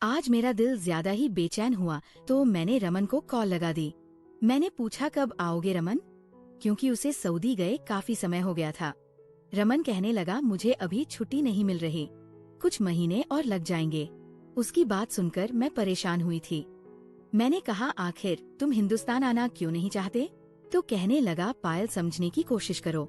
आज मेरा दिल ज्यादा ही बेचैन हुआ तो मैंने रमन को कॉल लगा दी। मैंने पूछा कब आओगे रमन, क्योंकि उसे सऊदी गए काफी समय हो गया था। रमन कहने लगा मुझे अभी छुट्टी नहीं मिल रही, कुछ महीने और लग जाएंगे। उसकी बात सुनकर मैं परेशान हुई थी। मैंने कहा आखिर तुम हिंदुस्तान आना क्यों नहीं चाहते? तो कहने लगा पायल समझने की कोशिश करो।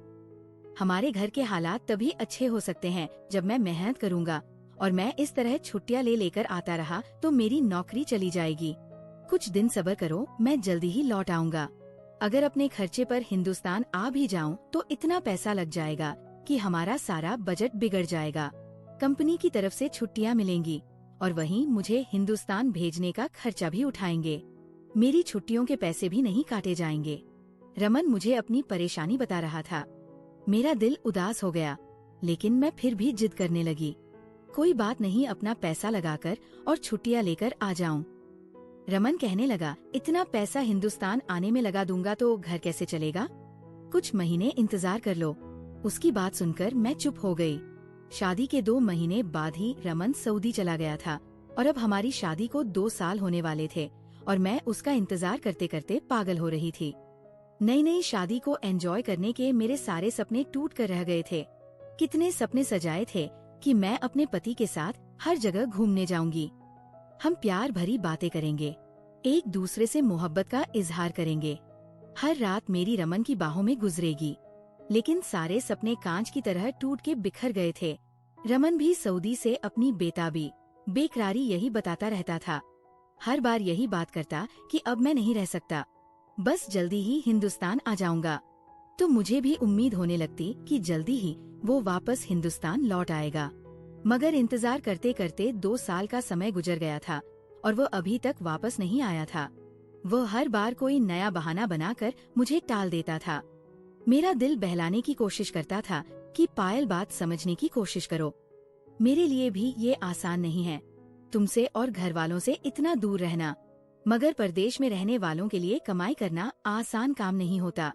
हमारे घर के हालात तभी अच्छे हो सकते हैं जब मैं मेहनत करूँगा, और मैं इस तरह छुट्टियाँ ले लेकर आता रहा तो मेरी नौकरी चली जाएगी। कुछ दिन सब्र करो, मैं जल्दी ही लौट आऊंगा। अगर अपने खर्चे पर हिंदुस्तान आ भी जाऊं तो इतना पैसा लग जाएगा कि हमारा सारा बजट बिगड़ जाएगा। कंपनी की तरफ से छुट्टियाँ मिलेंगी और वहीं मुझे हिंदुस्तान भेजने का खर्चा भी उठाएंगे। मेरी छुट्टियों के पैसे भी नहीं काटे जाएंगे। रमन मुझे अपनी परेशानी बता रहा था। मेरा दिल उदास हो गया, लेकिन मैं फिर भी जिद करने लगी। कोई बात नहीं, अपना पैसा लगाकर और छुट्टियाँ लेकर आ जाऊं। रमन कहने लगा इतना पैसा हिंदुस्तान आने में लगा दूंगा तो घर कैसे चलेगा? कुछ महीने इंतजार कर लो। उसकी बात सुनकर मैं चुप हो गई। शादी के 2 महीने बाद ही रमन सऊदी चला गया था और अब हमारी शादी को 2 साल होने वाले थे और मैं उसका इंतजार करते करते पागल हो रही थी। नई नई शादी को एंजॉय करने के मेरे सारे सपने टूट कर रह गए थे। कितने सपने सजाए थे कि मैं अपने पति के साथ हर जगह घूमने जाऊंगी। हम प्यार भरी बातें करेंगे, एक दूसरे से मोहब्बत का इजहार करेंगे। हर रात मेरी रमन की बाहों में गुजरेगी। लेकिन सारे सपने कांच की तरह टूट के बिखर गए थे। रमन भी सऊदी से अपनी बेताबी, बेकरारी यही बताता रहता था। हर बार यही बात करता कि अब मैं नहीं रह सकता, बस जल्दी ही हिंदुस्तान आ जाऊंगा। तो मुझे भी उम्मीद होने लगती कि जल्दी ही वो वापस हिंदुस्तान लौट आएगा। मगर इंतजार करते करते 2 साल का समय गुजर गया था और वो अभी तक वापस नहीं आया था। वो हर बार कोई नया बहाना बनाकर मुझे टाल देता था। मेरा दिल बहलाने की कोशिश करता था कि पायल, बात समझने की कोशिश करो। मेरे लिए भी ये आसान नहीं है, तुमसे और घर वालों से इतना दूर रहना। मगर परदेश में रहने वालों के लिए कमाई करना आसान काम नहीं होता।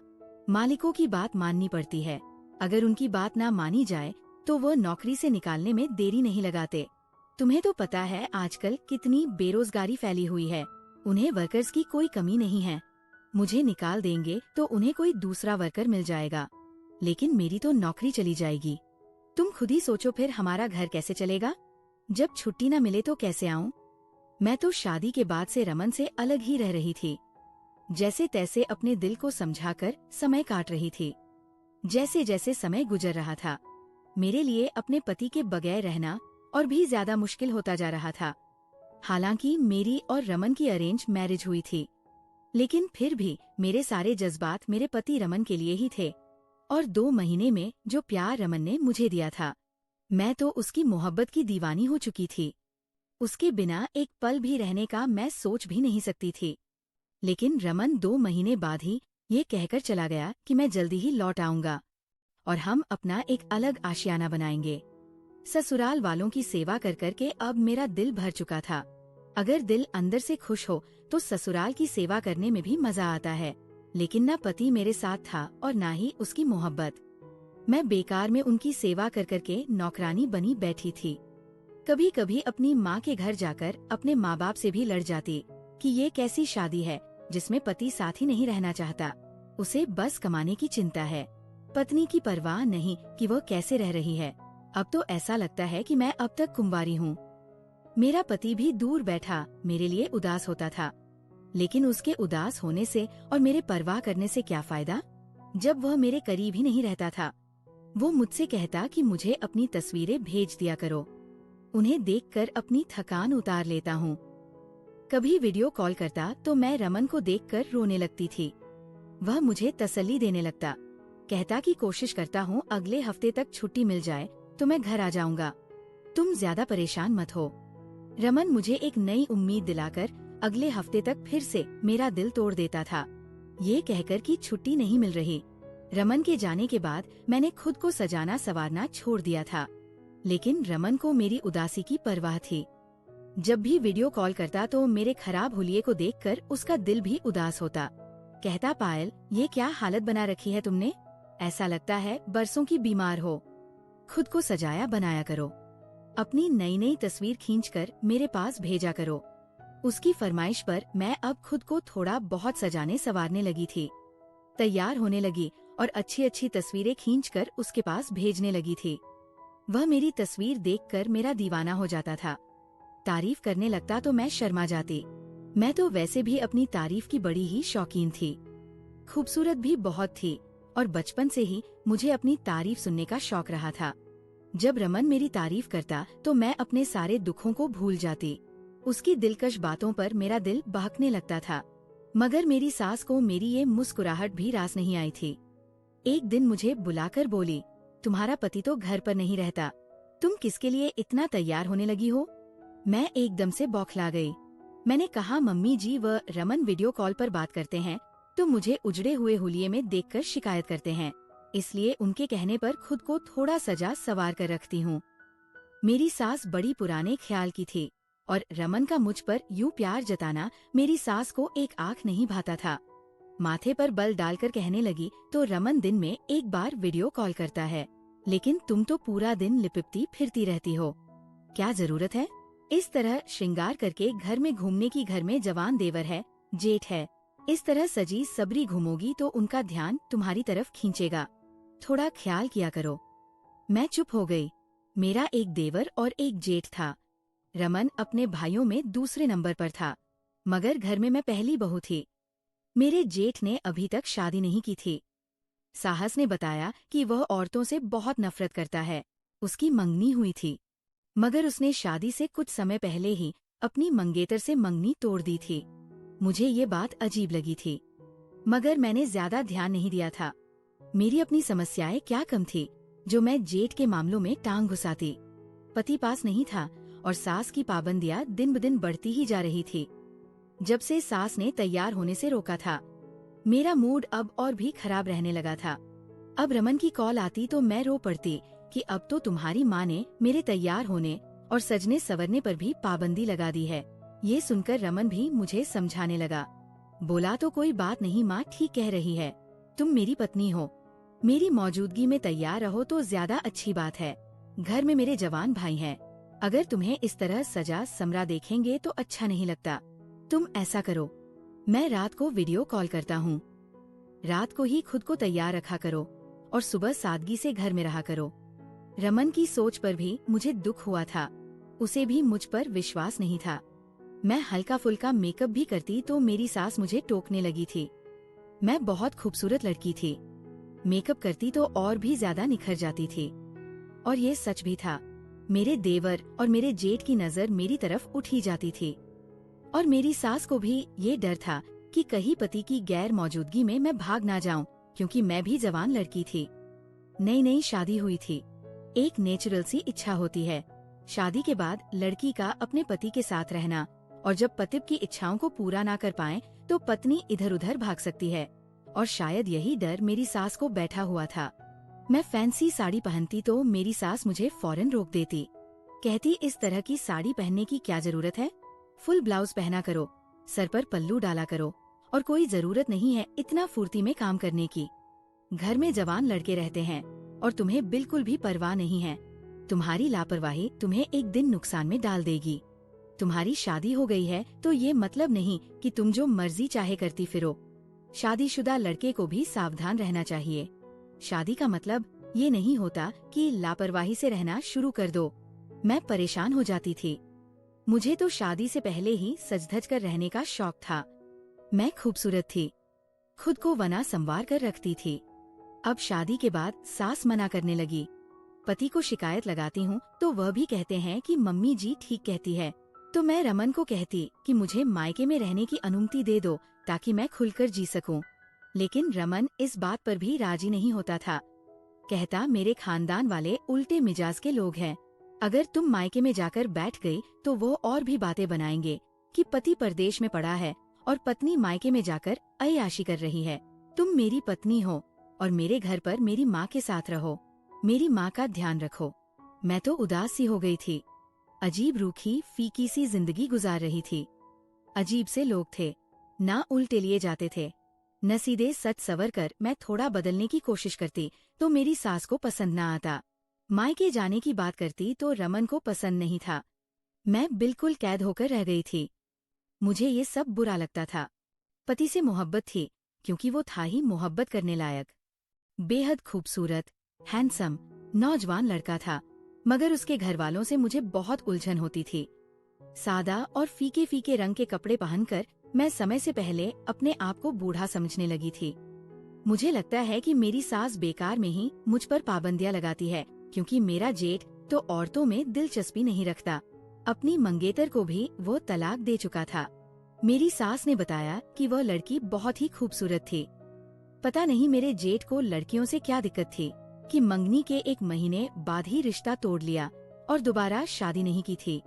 मालिकों की बात माननी पड़ती है। अगर उनकी बात ना मानी जाए तो वो नौकरी से निकालने में देरी नहीं लगाते। तुम्हें तो पता है आजकल कितनी बेरोजगारी फैली हुई है। उन्हें वर्कर्स की कोई कमी नहीं है। मुझे निकाल देंगे तो उन्हें कोई दूसरा वर्कर मिल जाएगा, लेकिन मेरी तो नौकरी चली जाएगी। तुम खुद ही सोचो, फिर हमारा घर कैसे चलेगा? जब छुट्टी न मिले तो कैसे आऊं? मैं तो शादी के बाद से रमन से अलग ही रह रही थी। जैसे तैसे अपने दिल को समझाकर समय काट रही थी। जैसे जैसे समय गुजर रहा था, मेरे लिए अपने पति के बगैर रहना और भी ज्यादा मुश्किल होता जा रहा था। हालांकि मेरी और रमन की अरेंज मैरिज हुई थी, लेकिन फिर भी मेरे सारे जज्बात मेरे पति रमन के लिए ही थे। और 2 महीने में जो प्यार रमन ने मुझे दिया था, मैं तो उसकी मोहब्बत की दीवानी हो चुकी थी। उसके बिना एक पल भी रहने का मैं सोच भी नहीं सकती थी। लेकिन रमन 2 महीने बाद ही ये कहकर चला गया कि मैं जल्दी ही लौट आऊंगा और हम अपना एक अलग आशियाना बनाएंगे। ससुराल वालों की सेवा कर कर के अब मेरा दिल भर चुका था। अगर दिल अंदर से खुश हो तो ससुराल की सेवा करने में भी मजा आता है, लेकिन न पति मेरे साथ था और न ही उसकी मोहब्बत। मैं बेकार में उनकी सेवा कर कर के नौकरानी बनी बैठी थी। कभी कभी अपनी माँ के घर जाकर अपने माँ बाप से भी लड़ जाती कि ये कैसी शादी है जिसमें पति साथ ही नहीं रहना चाहता। उसे बस कमाने की चिंता है, पत्नी की परवाह नहीं कि वह कैसे रह रही है। अब तो ऐसा लगता है कि मैं अब तक कुंवारी हूँ। मेरा पति भी दूर बैठा मेरे लिए उदास होता था, लेकिन उसके उदास होने से और मेरे परवाह करने से क्या फायदा, जब वह मेरे करीब ही नहीं रहता था। वो मुझसे कहता कि मुझे अपनी तस्वीरें भेज दिया करो, उन्हें देखकर अपनी थकान उतार लेता हूँ। कभी वीडियो कॉल करता तो मैं रमन को देखकर रोने लगती थी। वह मुझे तसल्ली देने लगता, कहता कि कोशिश करता हूँ अगले हफ्ते तक छुट्टी मिल जाए तो मैं घर आ जाऊंगा, तुम ज्यादा परेशान मत हो। रमन मुझे एक नई उम्मीद दिलाकर अगले हफ्ते तक फिर से मेरा दिल तोड़ देता था, ये कहकर कि छुट्टी नहीं मिल रही। रमन के जाने के बाद मैंने खुद को सजाना संवारना छोड़ दिया था, लेकिन रमन को मेरी उदासी की परवाह थी। जब भी वीडियो कॉल करता तो मेरे खराब हुलिये को देखकर उसका दिल भी उदास होता। कहता, पायल ये क्या हालत बना रखी है तुमने, ऐसा लगता है बरसों की बीमार हो, खुद को सजाया बनाया करो। अपनी नई नई तस्वीर खींचकर मेरे पास भेजा करो। उसकी फरमाइश पर मैं अब खुद को थोड़ा बहुत सजाने संवारने लगी थी। तैयार होने लगी और अच्छी अच्छी तस्वीरें खींचकर उसके पास भेजने लगी थी। वह मेरी तस्वीर देखकर मेरा दीवाना हो जाता था। तारीफ करने लगता तो मैं शर्मा जाती। मैं तो वैसे भी अपनी तारीफ की बड़ी ही शौकीन थी। खूबसूरत भी बहुत थी और बचपन से ही मुझे अपनी तारीफ सुनने का शौक रहा था। जब रमन मेरी तारीफ करता तो मैं अपने सारे दुखों को भूल जाती। उसकी दिलकश बातों पर मेरा दिल बहकने लगता था। मगर मेरी सास को मेरी ये मुस्कुराहट भी रास नहीं आई थी। एक दिन मुझे बुलाकर बोली, तुम्हारा पति तो घर पर नहीं रहता, तुम किसके लिए इतना तैयार होने लगी हो? मैं एकदम से बौखला गई। मैंने कहा, मम्मी जी व रमन वीडियो कॉल पर बात करते हैं तो मुझे उजड़े हुए हुलिये में देखकर शिकायत करते हैं, इसलिए उनके कहने पर खुद को थोड़ा सजा सवार कर रखती हूँ। मेरी सास बड़ी पुराने ख्याल की थी और रमन का मुझ पर यूं प्यार जताना मेरी सास को एक आंख नहीं भाता था। माथे पर बल डालकर कहने लगी, तो रमन दिन में एक बार वीडियो कॉल करता है, लेकिन तुम तो पूरा दिन लिपटती फिरती रहती हो, क्या जरूरत है? इस तरह श्रृंगार करके घर में घूमने की? घर में जवान देवर है, जेठ है, इस तरह सजी सबरी घूमोगी तो उनका ध्यान तुम्हारी तरफ खींचेगा, थोड़ा ख्याल किया करो। मैं चुप हो गई। मेरा एक देवर और एक जेठ था। रमन अपने भाइयों में दूसरे नंबर पर था, मगर घर में मैं पहली बहू थी। मेरे जेठ ने अभी तक शादी नहीं की थी। साहस ने बताया कि वह औरतों से बहुत नफरत करता है। उसकी मंगनी हुई थी, मगर उसने शादी से कुछ समय पहले ही अपनी मंगेतर से मंगनी तोड़ दी थी। मुझे ये बात अजीब लगी थी, मगर मैंने ज्यादा ध्यान नहीं दिया था। मेरी अपनी समस्याएं क्या कम थी जो मैं जेठ के मामलों में टांग घुसाती। पति पास नहीं था और सास की पाबंदियां दिन ब दिन बढ़ती ही जा रही थी। जब से सास ने तैयार होने से रोका था, मेरा मूड अब और भी खराब रहने लगा था। अब रमन की कॉल आती तो मैं रो पड़ती कि अब तो तुम्हारी माँ ने मेरे तैयार होने और सजने संवरने पर भी पाबंदी लगा दी है। ये सुनकर रमन भी मुझे समझाने लगा। बोला, तो कोई बात नहीं माँ, ठीक कह रही है, तुम मेरी पत्नी हो, मेरी मौजूदगी में तैयार रहो तो ज्यादा अच्छी बात है। घर में मेरे जवान भाई हैं, अगर तुम्हें इस तरह सजा समरा देखेंगे तो अच्छा नहीं लगता। तुम ऐसा करो, मैं रात को वीडियो कॉल करता हूँ, रात को ही खुद को तैयार रखा करो और सुबह सादगी से घर में रहा करो। रमन की सोच पर भी मुझे दुख हुआ था। उसे भी मुझ पर विश्वास नहीं था। मैं हल्का फुल्का मेकअप भी करती तो मेरी सास मुझे टोकने लगी थी। मैं बहुत खूबसूरत लड़की थी, मेकअप करती तो और भी ज्यादा निखर जाती थी। और ये सच भी था। मेरे देवर और मेरे जेठ की नजर मेरी तरफ उठ ही जाती थी और मेरी सास को भी ये डर था कि कहीं पति की गैर मौजूदगी में मैं भाग ना जाऊं, क्योंकि मैं भी जवान लड़की थी। नई नई शादी हुई थी। एक नेचुरल सी इच्छा होती है शादी के बाद लड़की का अपने पति के साथ रहना, और जब पति की इच्छाओं को पूरा ना कर पाए तो पत्नी इधर उधर भाग सकती है। और शायद यही डर मेरी सास को बैठा हुआ था। मैं फैंसी साड़ी पहनती तो मेरी सास मुझे फौरन रोक देती, कहती, इस तरह की साड़ी पहनने की क्या जरूरत है, फुल ब्लाउज पहना करो, सर पर पल्लू डाला करो, और कोई जरूरत नहीं है इतना फुर्ती में काम करने की। घर में जवान लड़के रहते हैं और तुम्हें बिल्कुल भी परवाह नहीं है। तुम्हारी लापरवाही तुम्हें एक दिन नुकसान में डाल देगी। तुम्हारी शादी हो गई है तो ये मतलब नहीं कि तुम जो मर्जी चाहे करती फिरो। शादीशुदा लड़के को भी सावधान रहना चाहिए। शादी का मतलब ये नहीं होता कि लापरवाही से रहना शुरू कर दो। मैं परेशान हो जाती थी। मुझे तो शादी से पहले ही सज-धज कर रहने का शौक था। मैं खूबसूरत थी, खुद को वना संवार कर रखती थी। अब शादी के बाद सास मना करने लगी। पति को शिकायत लगाती हूँ तो वह भी कहते हैं कि मम्मी जी ठीक कहती है। तो मैं रमन को कहती कि मुझे मायके में रहने की अनुमति दे दो ताकि मैं खुलकर जी सकूं। लेकिन रमन इस बात पर भी राजी नहीं होता था। कहता, मेरे खानदान वाले उल्टे मिजाज के लोग हैं, अगर तुम मायके में जाकर बैठ गई तो वो और भी बातें बनाएंगे कि पति परदेश में पड़ा है और पत्नी मायके में जाकर अय्याशी कर रही है। तुम मेरी पत्नी हो और मेरे घर पर मेरी माँ के साथ रहो, मेरी माँ का ध्यान रखो। मैं तो उदास सी हो गई थी। अजीब रूखी फीकी सी जिंदगी गुजार रही थी। अजीब से लोग थे, ना उल्टे लिए जाते थे न सीधे। सच सवर कर मैं थोड़ा बदलने की कोशिश करती तो मेरी सास को पसंद न आता। मायके जाने की बात करती तो रमन को पसंद नहीं था। मैं बिल्कुल कैद होकर रह गई थी। मुझे ये सब बुरा लगता था। पति से मोहब्बत थी, क्योंकि वो था ही मोहब्बत करने लायक। बेहद खूबसूरत, हैंडसम, नौजवान लड़का था, मगर उसके घरवालों से मुझे बहुत उलझन होती थी। सादा और फीके फीके रंग के कपड़े पहनकर मैं समय से पहले अपने आप को बूढ़ा समझने लगी थी। मुझे लगता है कि मेरी सास बेकार में ही मुझ पर पाबंदियां लगाती है, क्योंकि मेरा जेठ तो औरतों में दिलचस्पी नहीं रखता। अपनी मंगेतर को भी वो तलाक दे चुका था। मेरी सास ने बताया कि वह लड़की बहुत ही खूबसूरत थी। पता नहीं मेरे जेठ को लड़कियों से क्या दिक्कत थी कि मंगनी के 1 महीने बाद ही रिश्ता तोड़ लिया और दोबारा शादी नहीं की थी।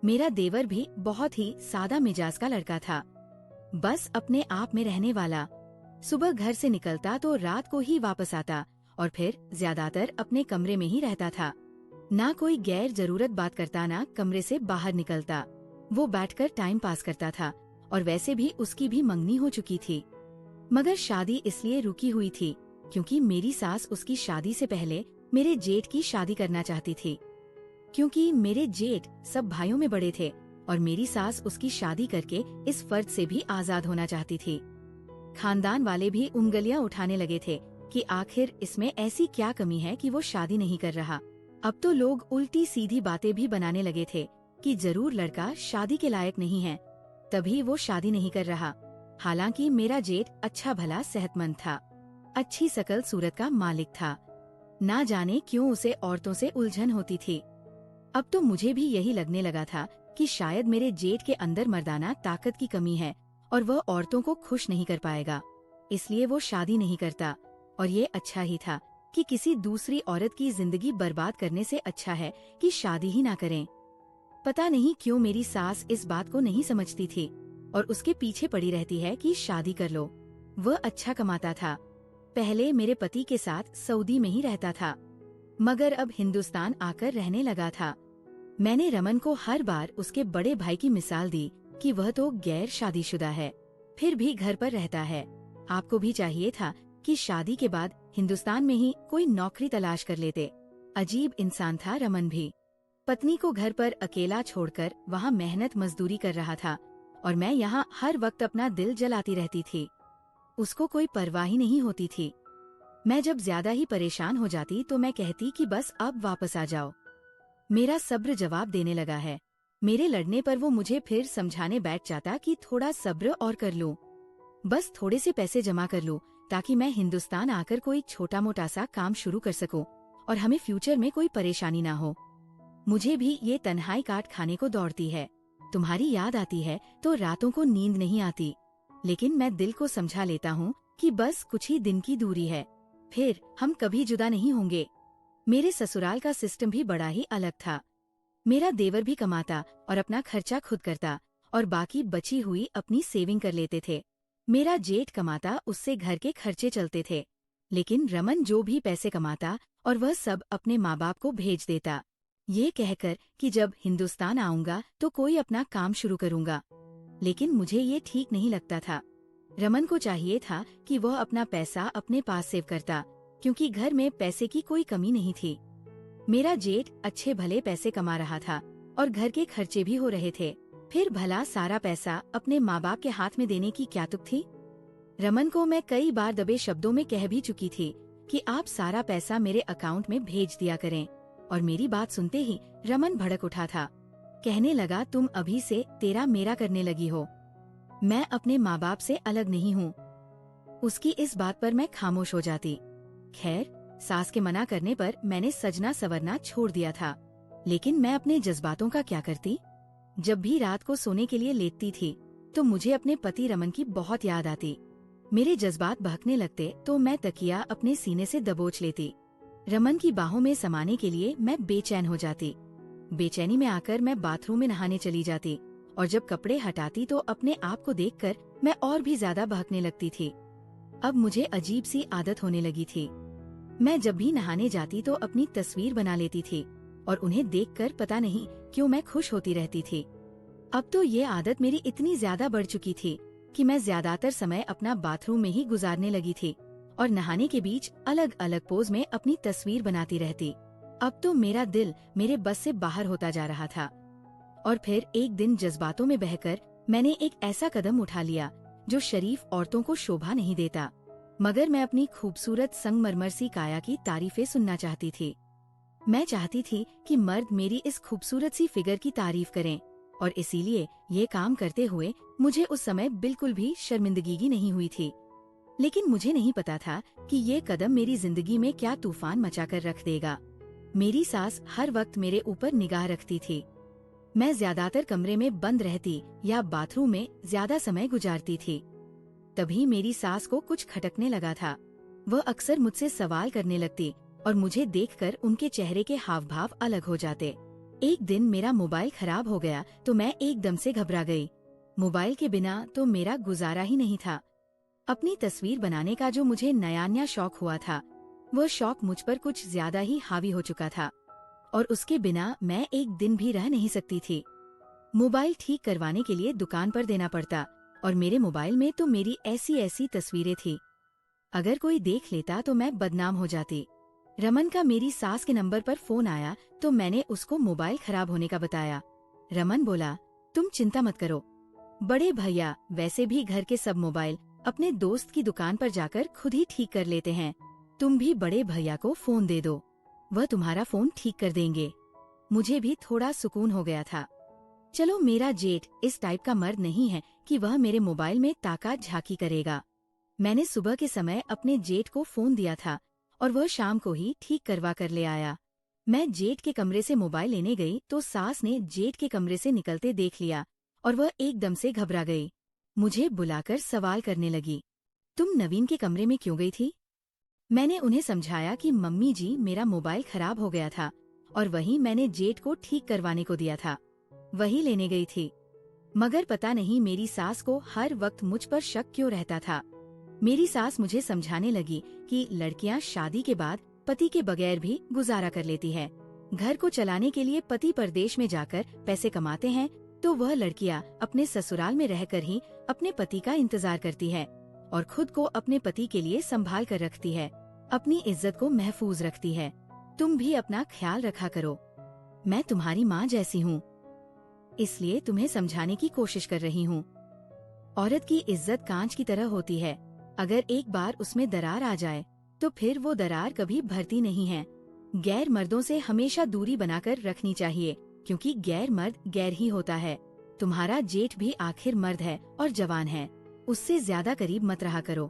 मेरा देवर भी बहुत ही सादा मिजाज का लड़का था, बस अपने आप में रहने वाला। सुबह घर से निकलता तो रात को ही वापस आता और फिर ज्यादातर अपने कमरे में ही रहता था। ना कोई गैर जरूरत बात करता, ना कमरे से बाहर निकलता। वो बैठकर टाइम पास करता था, और वैसे भी उसकी भी मंगनी हो चुकी थी। मगर शादी इसलिए रुकी हुई थी क्योंकि मेरी सास उसकी शादी से पहले मेरे जेठ की शादी करना चाहती थी। क्योंकि मेरे जेठ सब भाइयों में बड़े थे और मेरी सास उसकी शादी करके इस फर्ज से भी आजाद होना चाहती थी। खानदान वाले भी उंगलियां उठाने लगे थे कि आखिर इसमें ऐसी क्या कमी है कि वो शादी नहीं कर रहा। अब तो लोग उल्टी सीधी बातें भी बनाने लगे थे कि जरूर लड़का शादी के लायक नहीं है, तभी वो शादी नहीं कर रहा। हालांकि मेरा जेठ अच्छा भला सेहतमंद था, अच्छी शकल सूरत का मालिक था। ना जाने क्यों उसे औरतों से उलझन होती थी। अब तो मुझे भी यही लगने लगा था कि शायद मेरे जेठ के अंदर मर्दाना ताकत की कमी है और वह औरतों को खुश नहीं कर पाएगा, इसलिए वो शादी नहीं करता। और ये अच्छा ही था कि किसी दूसरी औरत की जिंदगी बर्बाद करने से अच्छा है कि शादी ही ना करें। पता नहीं क्यों मेरी सास इस बात को नहीं समझती थी और उसके पीछे पड़ी रहती है कि शादी कर लो। वह अच्छा कमाता था, पहले मेरे पति के साथ सऊदी में ही रहता था, मगर अब हिंदुस्तान आकर रहने लगा था। मैंने रमन को हर बार उसके बड़े भाई की मिसाल दी कि वह तो गैर शादीशुदा है, फिर भी घर पर रहता है। आपको भी चाहिए था कि शादी के बाद हिंदुस्तान में ही कोई नौकरी तलाश कर लेते। अजीब इंसान था रमन भी। पत्नी को घर पर अकेला छोड़कर वहाँ मेहनत मजदूरी कर रहा था और मैं यहाँ हर वक्त अपना दिल जलाती रहती थी। उसको कोई परवाह ही नहीं होती थी। मैं जब ज्यादा ही परेशान हो जाती तो मैं कहती कि बस अब वापस आ जाओ। मेरा सब्र जवाब देने लगा है। मेरे लड़ने पर वो मुझे फिर समझाने बैठ जाता कि थोड़ा सब्र और कर लूं, बस थोड़े से पैसे जमा कर लूं ताकि मैं हिंदुस्तान आकर कोई छोटा मोटा सा काम शुरू कर सकूं और हमें फ्यूचर में कोई परेशानी ना हो। मुझे भी ये तन्हाई काट खाने को दौड़ती है। तुम्हारी याद आती है तो रातों को नींद नहीं आती, लेकिन मैं दिल को समझा लेता हूँ कि बस कुछ ही दिन की दूरी है, फिर हम कभी जुदा नहीं होंगे। मेरे ससुराल का सिस्टम भी बड़ा ही अलग था। मेरा देवर भी कमाता और अपना खर्चा खुद करता और बाकी बची हुई अपनी सेविंग कर लेते थे। मेरा जेठ कमाता, उससे घर के खर्चे चलते थे, लेकिन रमन जो भी पैसे कमाता और वह सब अपने माँ बाप को भेज देता, ये कहकर कि जब हिंदुस्तान आऊंगा तो कोई अपना काम शुरू करूंगा। लेकिन मुझे ये ठीक नहीं लगता था। रमन को चाहिए था कि वह अपना पैसा अपने पास सेव करता, क्योंकि घर में पैसे की कोई कमी नहीं थी। मेरा जेठ अच्छे भले पैसे कमा रहा था और घर के खर्चे भी हो रहे थे, फिर भला सारा पैसा अपने माँ बाप के हाथ में देने की क्या तुक थी। रमन को मैं कई बार दबे शब्दों में कह भी चुकी थी कि आप सारा पैसा मेरे अकाउंट में भेज दिया करें, और मेरी बात सुनते ही रमन भड़क उठा था। कहने लगा, तुम अभी से तेरा मेरा करने लगी हो, मैं अपने माँ बाप से अलग नहीं हूँ। उसकी इस बात पर मैं खामोश हो जाती। खैर, सास के मना करने पर मैंने सजना सवरना छोड़ दिया था, लेकिन मैं अपने जज्बातों का क्या करती। जब भी रात को सोने के लिए लेटती थी तो मुझे अपने पति रमन की बहुत याद आती। मेरे जज्बात बहकने लगते तो मैं तकिया अपने सीने से दबोच लेती। रमन की बाहों में समाने के लिए मैं बेचैन हो जाती। बेचैनी में आकर मैं बाथरूम में नहाने चली जाती और जब कपड़े हटाती तो अपने आप को देखकर मैं और भी ज्यादा बहकने लगती थी। अब मुझे अजीब सी आदत होने लगी थी। मैं जब भी नहाने जाती तो अपनी तस्वीर बना लेती थी और उन्हें देखकर पता नहीं क्यों मैं खुश होती रहती थी। अब तो ये आदत मेरी इतनी ज्यादा बढ़ चुकी थी कि मैं ज्यादातर समय अपना बाथरूम में ही गुजारने लगी थी और नहाने के बीच अलग अलग पोज में अपनी तस्वीर बनाती रहती। अब तो मेरा दिल मेरे बस से बाहर होता जा रहा था। और फिर एक दिन जज्बातों में बहकर मैंने एक ऐसा कदम उठा लिया जो शरीफ औरतों को शोभा नहीं देता, मगर मैं अपनी खूबसूरत संगमरमर सी काया की तारीफें सुनना चाहती थी। मैं चाहती थी कि मर्द मेरी इस खूबसूरत सी फिगर की तारीफ करें, और इसीलिए ये काम करते हुए मुझे उस समय बिल्कुल भी शर्मिंदगी नहीं हुई थी। लेकिन मुझे नहीं पता था कि ये कदम मेरी जिंदगी में क्या तूफान मचाकर रख देगा। मेरी सास हर वक्त मेरे ऊपर निगाह रखती थी। मैं ज्यादातर कमरे में बंद रहती या बाथरूम में ज्यादा समय गुजारती थी। तभी मेरी सास को कुछ खटकने लगा था। वह अक्सर मुझसे सवाल करने लगती और मुझे देखकर उनके चेहरे के हाव भाव अलग हो जाते। एक दिन मेरा मोबाइल खराब हो गया तो मैं एकदम से घबरा गई। मोबाइल के बिना तो मेरा गुजारा ही नहीं था। अपनी तस्वीर बनाने का जो मुझे नया शौक हुआ था, वह शौक मुझ पर कुछ ज्यादा ही हावी हो चुका था, और उसके बिना मैं एक दिन भी रह नहीं सकती थी। मोबाइल ठीक करवाने के लिए दुकान पर देना पड़ता, और मेरे मोबाइल में तो मेरी ऐसी ऐसी तस्वीरें थी, अगर कोई देख लेता तो मैं बदनाम हो जाती। रमन का मेरी सास के नंबर पर फोन आया तो मैंने उसको मोबाइल खराब होने का बताया। रमन बोला, तुम चिंता मत करो, बड़े भैया वैसे भी घर के सब मोबाइल अपने दोस्त की दुकान पर जाकर खुद ही ठीक कर लेते हैं, तुम भी बड़े भैया को फोन दे दो, वह तुम्हारा फोन ठीक कर देंगे। मुझे भी थोड़ा सुकून हो गया था। चलो, मेरा जेठ इस टाइप का मर्द नहीं है कि वह मेरे मोबाइल में ताका झांकी करेगा। मैंने सुबह के समय अपने जेठ को फोन दिया था और वह शाम को ही ठीक करवा कर ले आया। मैं जेठ के कमरे से मोबाइल लेने गई तो सास ने जेठ के कमरे से निकलते देख लिया और वह एकदम से घबरा गई। मुझे बुलाकर सवाल करने लगी, तुम नवीन के कमरे में क्यों गई थी? मैंने उन्हें समझाया कि मम्मी जी, मेरा मोबाइल खराब हो गया था और वही मैंने जेठ को ठीक करवाने को दिया था, वही लेने गई थी। मगर पता नहीं मेरी सास को हर वक्त मुझ पर शक क्यों रहता था। मेरी सास मुझे समझाने लगी कि लड़कियां शादी के बाद पति के बगैर भी गुजारा कर लेती है। घर को चलाने के लिए पति परदेश में जाकर पैसे कमाते हैं तो वह लड़कियां अपने ससुराल में रहकर ही अपने पति का इंतजार करती है और खुद को अपने पति के लिए संभाल कर रखती है, अपनी इज्जत को महफूज रखती है। तुम भी अपना ख्याल रखा करो। मैं तुम्हारी माँ जैसी हूँ, इसलिए तुम्हें समझाने की कोशिश कर रही हूँ। औरत की इज्जत कांच की तरह होती है, अगर एक बार उसमें दरार आ जाए तो फिर वो दरार कभी भरती नहीं है। गैर मर्दों से हमेशा दूरी बनाकर रखनी चाहिए, क्योंकि गैर मर्द गैर ही होता है। तुम्हारा जेठ भी आखिर मर्द है और जवान है, उससे ज्यादा करीब मत रहा करो,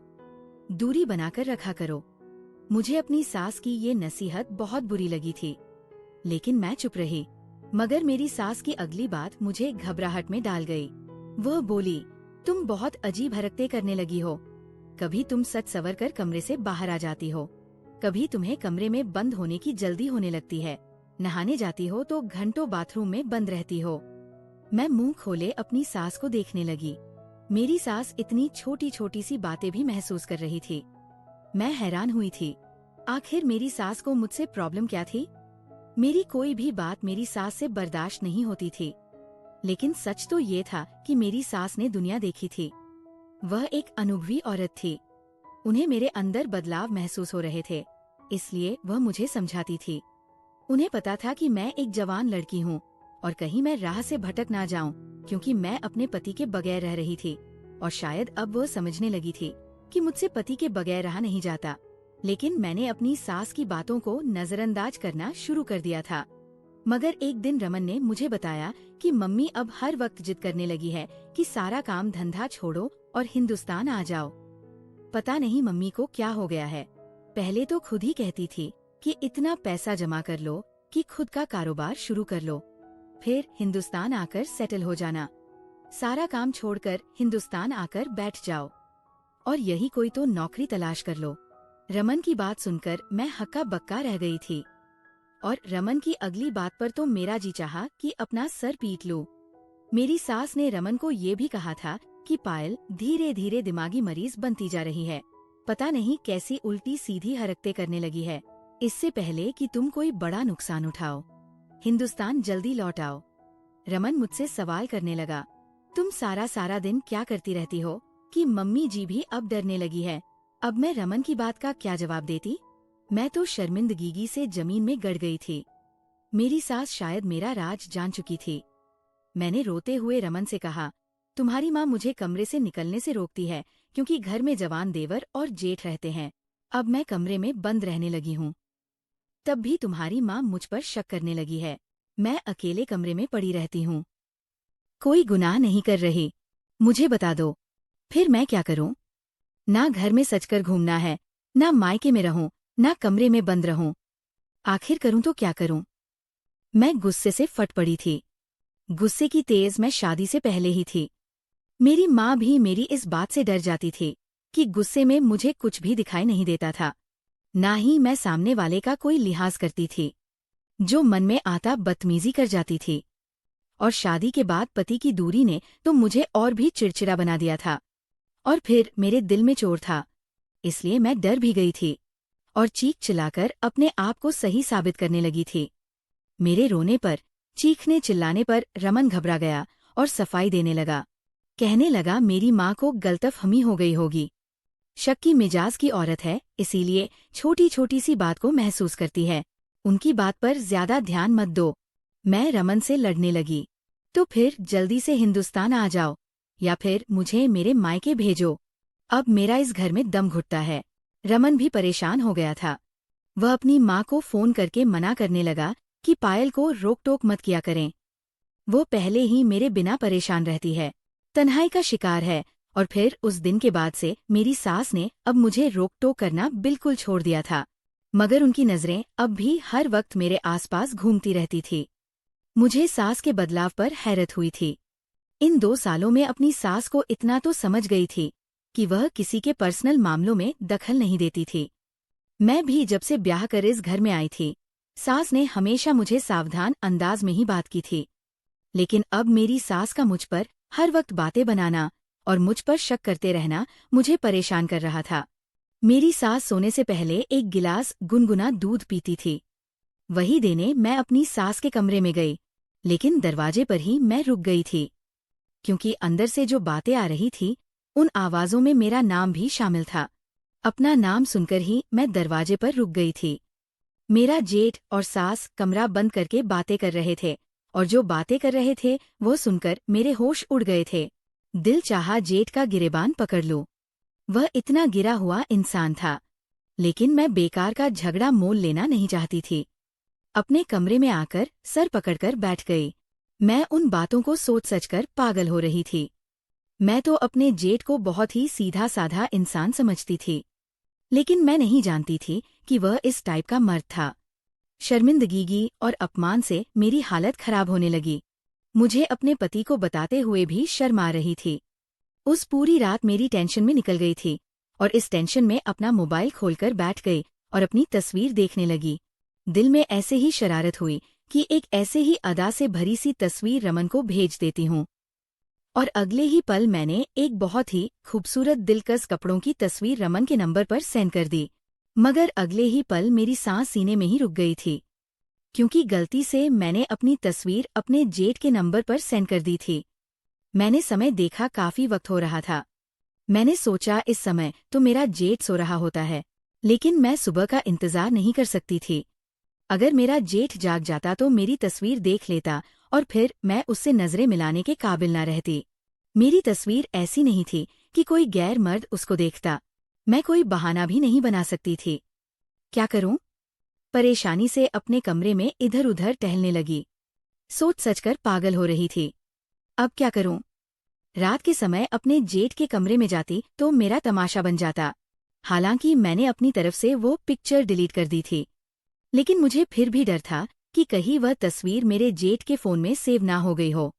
दूरी बनाकर रखा करो। मुझे अपनी सास की ये नसीहत बहुत बुरी लगी थी, लेकिन मैं चुप रही। मगर मेरी सास की अगली बात मुझे घबराहट में डाल गई। वह बोली, तुम बहुत अजीब हरकतें करने लगी हो। कभी तुम सच सवर कर कमरे से बाहर आ जाती हो, कभी तुम्हें कमरे में बंद होने की जल्दी होने लगती है, नहाने जाती हो तो घंटों बाथरूम में बंद रहती हो। मैं मुंह खोले अपनी सास को देखने लगी। मेरी सास इतनी छोटी छोटी सी बातें भी महसूस कर रही थी। मैं हैरान हुई थी, आखिर मेरी सास को मुझसे प्रॉब्लम क्या थी? मेरी कोई भी बात मेरी सास से बर्दाश्त नहीं होती थी, लेकिन सच तो ये था कि मेरी सास ने दुनिया देखी थी। वह एक अनुभवी औरत थी, उन्हें मेरे अंदर बदलाव महसूस हो रहे थे, इसलिए वह मुझे समझाती थी। उन्हें पता था कि मैं एक जवान लड़की हूँ और कहीं मैं राह से भटक ना जाऊं, क्योंकि मैं अपने पति के बगैर रह रही थी, और शायद अब वह समझने लगी थी कि मुझसे पति के बगैर रहा नहीं जाता। लेकिन मैंने अपनी सास की बातों को नजरअंदाज करना शुरू कर दिया था। मगर एक दिन रमन ने मुझे बताया कि मम्मी अब हर वक्त जिद करने लगी है कि सारा काम धंधा छोड़ो और हिंदुस्तान आ जाओ। पता नहीं मम्मी को क्या हो गया है। पहले तो खुद ही कहती थी कि इतना पैसा जमा कर लो कि खुद का कारोबार शुरू कर लो, फिर हिंदुस्तान आकर सेटल हो जाना, सारा काम छोड़कर हिंदुस्तान आकर बैठ जाओ, और यही कोई तो नौकरी तलाश कर लो। रमन की बात सुनकर मैं हक्का बक्का रह गई थी, और रमन की अगली बात पर तो मेरा जी चाहा कि अपना सर पीट लूं। मेरी सास ने रमन को ये भी कहा था कि पायल धीरे धीरे दिमागी मरीज बनती जा रही है, पता नहीं कैसी उल्टी सीधी हरकतें करने लगी है। इससे पहले कि तुम कोई बड़ा नुकसान उठाओ, हिंदुस्तान जल्दी लौट आओ। रमन मुझसे सवाल करने लगा, तुम सारा सारा दिन क्या करती रहती हो कि मम्मी जी भी अब डरने लगी है। अब मैं रमन की बात का क्या जवाब देती? मैं तो शर्मिंदगी से जमीन में गड़ गई थी। मेरी सास शायद मेरा राज जान चुकी थी। मैंने रोते हुए रमन से कहा, तुम्हारी माँ मुझे कमरे से निकलने से रोकती है क्योंकि घर में जवान देवर और जेठ रहते हैं। अब मैं कमरे में बंद रहने लगी हूँ। तब भी तुम्हारी माँ मुझ पर शक करने लगी है। मैं अकेले कमरे में पड़ी रहती हूँ, कोई गुनाह नहीं कर रही। मुझे बता दो, फिर मैं क्या करूँ? ना घर में सचकर घूमना है, ना मायके में रहूं, ना कमरे में बंद रहूं। आखिर करूं तो क्या करूं? मैं गुस्से से फट पड़ी थी। गुस्से की तेज मैं शादी से पहले ही थी। मेरी माँ भी मेरी इस बात से डर जाती थी कि गुस्से में मुझे कुछ भी दिखाई नहीं देता था। ना ही मैं सामने वाले का कोई लिहाज करती थी। जो मन में आता बदतमीजी कर जाती थी। और शादी के बाद पति की दूरी ने तो मुझे और भी चिड़चिड़ा बना दिया था। और फिर मेरे दिल में चोर था, इसलिए मैं डर भी गई थी और चीख चिल्लाकर अपने आप को सही साबित करने लगी थी। मेरे रोने पर, चीखने चिल्लाने पर रमन घबरा गया और सफाई देने लगा। कहने लगा मेरी माँ को गलतफहमी हो गई होगी। शक की मिजाज की औरत है, इसीलिए छोटी छोटी सी बात को महसूस करती है। उनकी बात पर ज्यादा ध्यान मत दो। मैं रमन से लड़ने लगी। तो फिर जल्दी से हिंदुस्तान आ जाओ या फिर मुझे मेरे मायके भेजो। अब मेरा इस घर में दम घुटता है। रमन भी परेशान हो गया था। वह अपनी माँ को फोन करके मना करने लगा कि पायल को रोक टोक मत किया करें। वो पहले ही मेरे बिना परेशान रहती है, तन्हाई का शिकार है। और फिर उस दिन के बाद से मेरी सास ने अब मुझे रोक टोक करना बिल्कुल छोड़ दिया था। मगर उनकी नजरें अब भी हर वक्त मेरे आसपास घूमती रहती थी। मुझे सास के बदलाव पर हैरत हुई थी। इन 2 सालों में अपनी सास को इतना तो समझ गई थी कि वह किसी के पर्सनल मामलों में दखल नहीं देती थी। मैं भी जब से ब्याह कर इस घर में आई थी, सास ने हमेशा मुझे सावधान अंदाज में ही बात की थी। लेकिन अब मेरी सास का मुझ पर हर वक्त बातें बनाना और मुझ पर शक करते रहना मुझे परेशान कर रहा था। मेरी सास सोने से पहले एक गिलास गुनगुना दूध पीती थी। वही देने मैं अपनी सास के कमरे में गई, लेकिन दरवाजे पर ही मैं रुक गई थी, क्योंकि अंदर से जो बातें आ रही थी उन आवाजों में मेरा नाम भी शामिल था। अपना नाम सुनकर ही मैं दरवाजे पर रुक गई थी। मेरा जेठ और सास कमरा बंद करके बातें कर रहे थे और जो बातें कर रहे थे वो सुनकर मेरे होश उड़ गए थे। दिल चाहा जेठ का गिरेबान पकड़ लूं। वह इतना गिरा हुआ इंसान था, लेकिन मैं बेकार का झगड़ा मोल लेना नहीं चाहती थी। अपने कमरे में आकर सर पकड़कर बैठ गई। मैं उन बातों को सोच सचकर पागल हो रही थी। मैं तो अपने जेठ को बहुत ही सीधा साधा इंसान समझती थी, लेकिन मैं नहीं जानती थी कि वह इस टाइप का मर्द था। शर्मिंदगी और अपमान से मेरी हालत खराब होने लगी। मुझे अपने पति को बताते हुए भी शर्म आ रही थी। उस पूरी रात मेरी टेंशन में निकल गई थी और इस टेंशन में अपना मोबाइल खोलकर बैठ गई और अपनी तस्वीर देखने लगी। दिल में ऐसे ही शरारत हुई कि एक ऐसे ही अदा से भरी सी तस्वीर रमन को भेज देती हूँ। और अगले ही पल मैंने एक बहुत ही खूबसूरत दिलकश कपड़ों की तस्वीर रमन के नंबर पर सेंड कर दी। मगर अगले ही पल मेरी सांस सीने में ही रुक गई थी, क्योंकि गलती से मैंने अपनी तस्वीर अपने जेठ के नंबर पर सेंड कर दी थी। मैंने समय देखा, काफी वक्त हो रहा था। मैंने सोचा इस समय तो मेरा जेठ सो रहा होता है, लेकिन मैं सुबह का इंतजार नहीं कर सकती थी। अगर मेरा जेठ जाग जाता तो मेरी तस्वीर देख लेता और फिर मैं उससे नजरें मिलाने के काबिल न रहती। मेरी तस्वीर ऐसी नहीं थी कि कोई गैर मर्द उसको देखता। मैं कोई बहाना भी नहीं बना सकती थी। क्या करूं? परेशानी से अपने कमरे में इधर उधर टहलने लगी। सोच सचकर पागल हो रही थी। अब क्या करूं? रात के समय अपने जेठ के कमरे में जाती तो मेरा तमाशा बन जाता। हालांकि मैंने अपनी तरफ से वो पिक्चर डिलीट कर दी थी, लेकिन मुझे फिर भी डर था कि कहीं वह तस्वीर मेरे जेठ के फोन में सेव ना हो गई हो,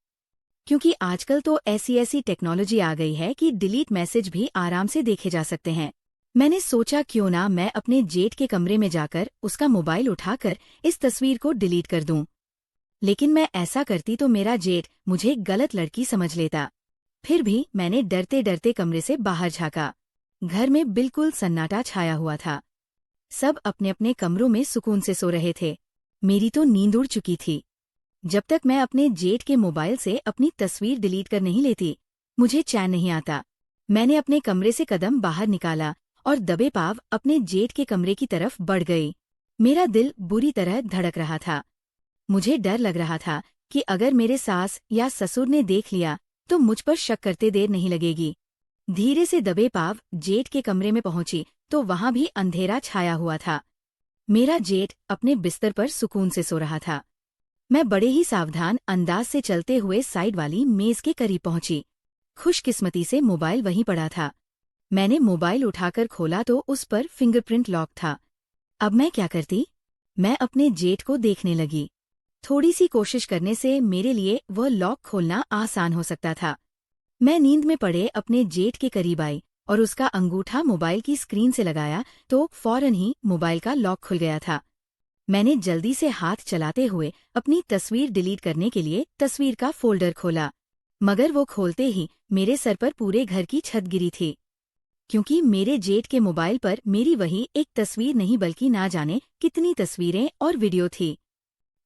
क्योंकि आजकल तो ऐसी टेक्नोलॉजी आ गई है कि डिलीट मैसेज भी आराम से देखे जा सकते हैं। मैंने सोचा क्यों ना मैं अपने जेठ के कमरे में जाकर उसका मोबाइल उठाकर इस तस्वीर को डिलीट कर दूं। लेकिन मैं ऐसा करती तो मेरा जेठ मुझे गलत लड़की समझ लेता। फिर भी मैंने डरते डरते कमरे से बाहर झाँका। घर में बिल्कुल सन्नाटा छाया हुआ था। सब अपने अपने कमरों में सुकून से सो रहे थे। मेरी तो नींद उड़ चुकी थी। जब तक मैं अपने जेठ के मोबाइल से अपनी तस्वीर डिलीट कर नहीं लेती, मुझे चैन नहीं आता। मैंने अपने कमरे से कदम बाहर निकाला और दबे पाव अपने जेठ के कमरे की तरफ बढ़ गई। मेरा दिल बुरी तरह धड़क रहा था। मुझे डर लग रहा था कि अगर मेरे सास या ससुर ने देख लिया तो मुझ पर शक करते देर नहीं लगेगी। धीरे से दबे पाव जेठ के कमरे में पहुंची तो वहां भी अंधेरा छाया हुआ था। मेरा जेठ अपने बिस्तर पर सुकून से सो रहा था। मैं बड़े ही सावधान अंदाज से चलते हुए साइड वाली मेज के करीब पहुंची। खुशकिस्मती से मोबाइल वहीं पड़ा था। मैंने मोबाइल उठाकर खोला तो उस पर फिंगरप्रिंट लॉक था। अब मैं क्या करती? मैं अपने जेठ को देखने लगी। थोड़ी सी कोशिश करने से मेरे लिए वह लॉक खोलना आसान हो सकता था। मैं नींद में पड़े अपने जेठ के करीब आई और उसका अंगूठा मोबाइल की स्क्रीन से लगाया तो फौरन ही मोबाइल का लॉक खुल गया था। मैंने जल्दी से हाथ चलाते हुए अपनी तस्वीर डिलीट करने के लिए तस्वीर का फोल्डर खोला, मगर वो खोलते ही मेरे सर पर पूरे घर की छत गिरी थी, क्योंकि मेरे जेठ के मोबाइल पर मेरी वही एक तस्वीर नहीं बल्कि ना जाने कितनी तस्वीरें और वीडियो थी,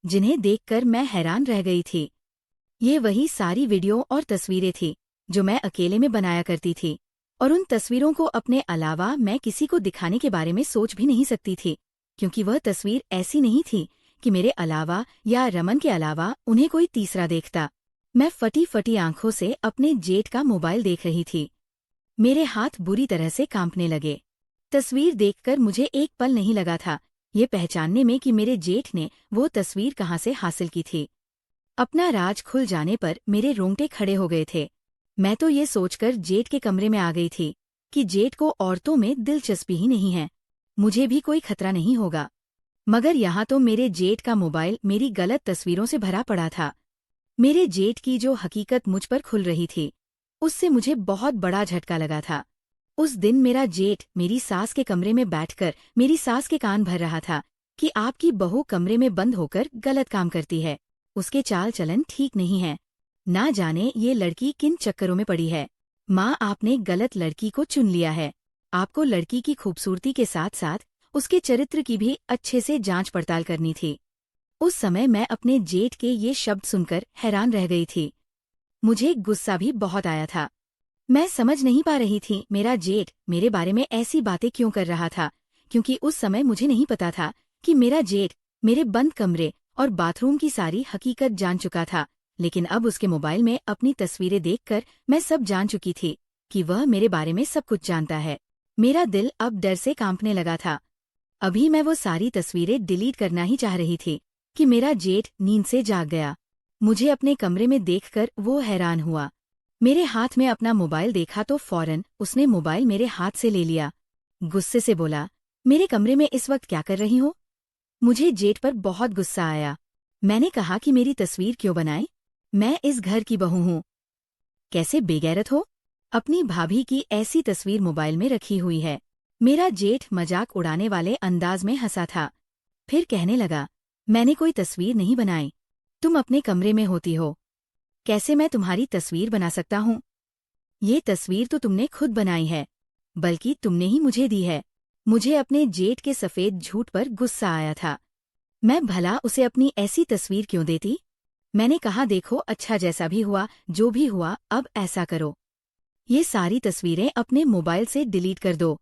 जिन्हें देखकर मैं हैरान रह गई थी। ये वही सारी वीडियो और तस्वीरें थी जो मैं अकेले में बनाया करती थी, और उन तस्वीरों को अपने अलावा मैं किसी को दिखाने के बारे में सोच भी नहीं सकती थी, क्योंकि वह तस्वीर ऐसी नहीं थी कि मेरे अलावा या रमन के अलावा उन्हें कोई तीसरा देखता। मैं फटी फटी आंखों से अपने जेठ का मोबाइल देख रही थी। मेरे हाथ बुरी तरह से कांपने लगे। तस्वीर देखकर मुझे एक पल नहीं लगा था ये पहचानने में कि मेरे जेठ ने वो तस्वीर कहाँ से हासिल की थी। अपना राज खुल जाने पर मेरे रोंगटे खड़े हो गए थे। मैं तो ये सोचकर जेठ के कमरे में आ गई थी कि जेठ को औरतों में दिलचस्पी ही नहीं है, मुझे भी कोई खतरा नहीं होगा। मगर यहाँ तो मेरे जेठ का मोबाइल मेरी गलत तस्वीरों से भरा पड़ा था। मेरे जेठ की जो हकीकत मुझ पर खुल रही थी, उससे मुझे बहुत बड़ा झटका लगा था। उस दिन मेरा जेठ मेरी सास के कमरे में बैठकर मेरी सास के कान भर रहा था कि आपकी बहू कमरे में बंद होकर गलत काम करती है, उसके चाल चलन ठीक नहीं है, ना जाने ये लड़की किन चक्करों में पड़ी है। माँ, आपने गलत लड़की को चुन लिया है। आपको लड़की की खूबसूरती के साथ साथ उसके चरित्र की भी अच्छे से जांच पड़ताल करनी थी। उस समय मैं अपने जेठ के ये शब्द सुनकर हैरान रह गई थी। मुझे गुस्सा भी बहुत आया था। मैं समझ नहीं पा रही थी मेरा जेठ मेरे बारे में ऐसी बातें क्यों कर रहा था, क्योंकि उस समय मुझे नहीं पता था कि मेरा जेठ मेरे बंद कमरे और बाथरूम की सारी हकीकत जान चुका था। लेकिन अब उसके मोबाइल में अपनी तस्वीरें देखकर मैं सब जान चुकी थी कि वह मेरे बारे में सब कुछ जानता है। मेरा दिल अब डर से कांपने लगा था। अभी मैं वो सारी तस्वीरें डिलीट करना ही चाह रही थी कि मेरा जेठ नींद से जाग गया। मुझे अपने कमरे में देखकर वो हैरान हुआ। मेरे हाथ में अपना मोबाइल देखा तो फौरन उसने मोबाइल मेरे हाथ से ले लिया। गुस्से से बोला, मेरे कमरे में इस वक्त क्या कर रही हो? मुझे जेठ पर बहुत गुस्सा आया। मैंने कहा कि मेरी तस्वीर क्यों बनाए? मैं इस घर की बहू हूँ। कैसे बेगैरत हो? अपनी भाभी की ऐसी तस्वीर मोबाइल में रखी हुई है। मेरा जेठ मजाक उड़ाने वाले अंदाज में हंसा था। फिर कहने लगा, मैंने कोई तस्वीर नहीं बनाई, तुम अपने कमरे में होती हो। कैसे मैं तुम्हारी तस्वीर बना सकता हूँ? ये तस्वीर तो तुमने खुद बनाई है, बल्कि तुमने ही मुझे दी है। मुझे अपने जेठ के सफेद झूठ पर गुस्सा आया था। मैं भला उसे अपनी ऐसी तस्वीर क्यों देती? मैंने कहा, देखो, अच्छा जैसा भी हुआ, जो भी हुआ, अब ऐसा करो, ये सारी तस्वीरें अपने मोबाइल से डिलीट कर दो,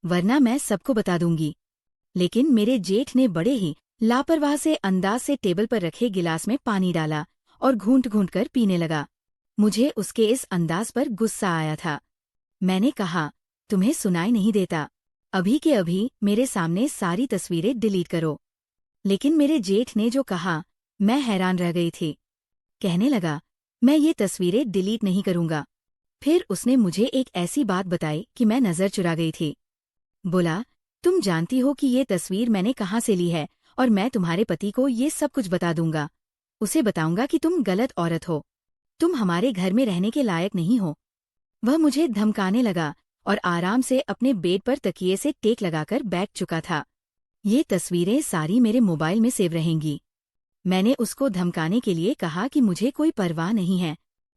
वरना मैं सबको बता दूंगी। लेकिन मेरे जेठ ने बड़े ही लापरवाह से अंदाज से टेबल पर रखे गिलास में पानी डाला और घूंट घूंट कर पीने लगा। मुझे उसके इस अंदाज पर गुस्सा आया था। मैंने कहा, तुम्हें सुनाई नहीं देता? अभी के अभी मेरे सामने सारी तस्वीरें डिलीट करो। लेकिन मेरे जेठ ने जो कहा, मैं हैरान रह गई थी। कहने लगा, मैं ये तस्वीरें डिलीट नहीं करूंगा। फिर उसने मुझे एक ऐसी बात बताई कि मैं नजर चुरा गई थी। बोला, तुम जानती हो कि ये तस्वीर मैंने कहाँ से ली है, और मैं तुम्हारे पति को ये सब कुछ बता दूंगा। उसे बताऊंगा कि तुम गलत औरत हो, तुम हमारे घर में रहने के लायक नहीं हो। वह मुझे धमकाने लगा और आराम से अपने बेड पर तकिए से टेक लगाकर बैठ चुका था। ये तस्वीरें सारी मेरे मोबाइल में सेव रहेंगी। मैंने उसको धमकाने के लिए कहा कि मुझे कोई परवाह नहीं है,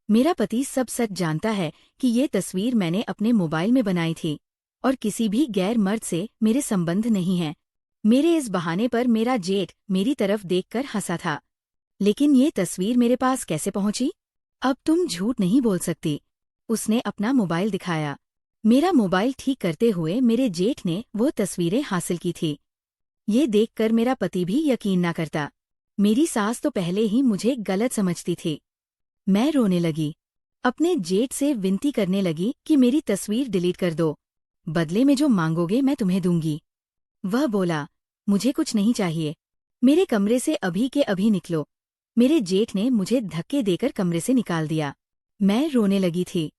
मेरा पति सब सच जानता है कि ये तस्वीर मैंने अपने मोबाइल में बनाई थी और किसी भी गैर मर्द से मेरे संबंध नहीं है। मेरे इस बहाने पर मेरा जेठ मेरी तरफ देखकर हंसा था। लेकिन ये तस्वीर मेरे पास कैसे पहुंची? अब तुम झूठ नहीं बोल सकती। उसने अपना मोबाइल दिखाया। मेरा मोबाइल ठीक करते हुए मेरे जेठ ने वो तस्वीरें हासिल की थी। ये देखकर मेरा पति भी यकीन ना करता। मेरी सास तो पहले ही मुझे गलत समझती थी। मैं रोने लगी। अपने जेठ से विनती करने लगी कि मेरी तस्वीर डिलीट कर दो। बदले में जो मांगोगे मैं तुम्हें दूंगी। वह बोला, मुझे कुछ नहीं चाहिए। मेरे कमरे से अभी के अभी निकलो। मेरे जेठ ने मुझे धक्के देकर कमरे से निकाल दिया। मैं रोने लगी थी।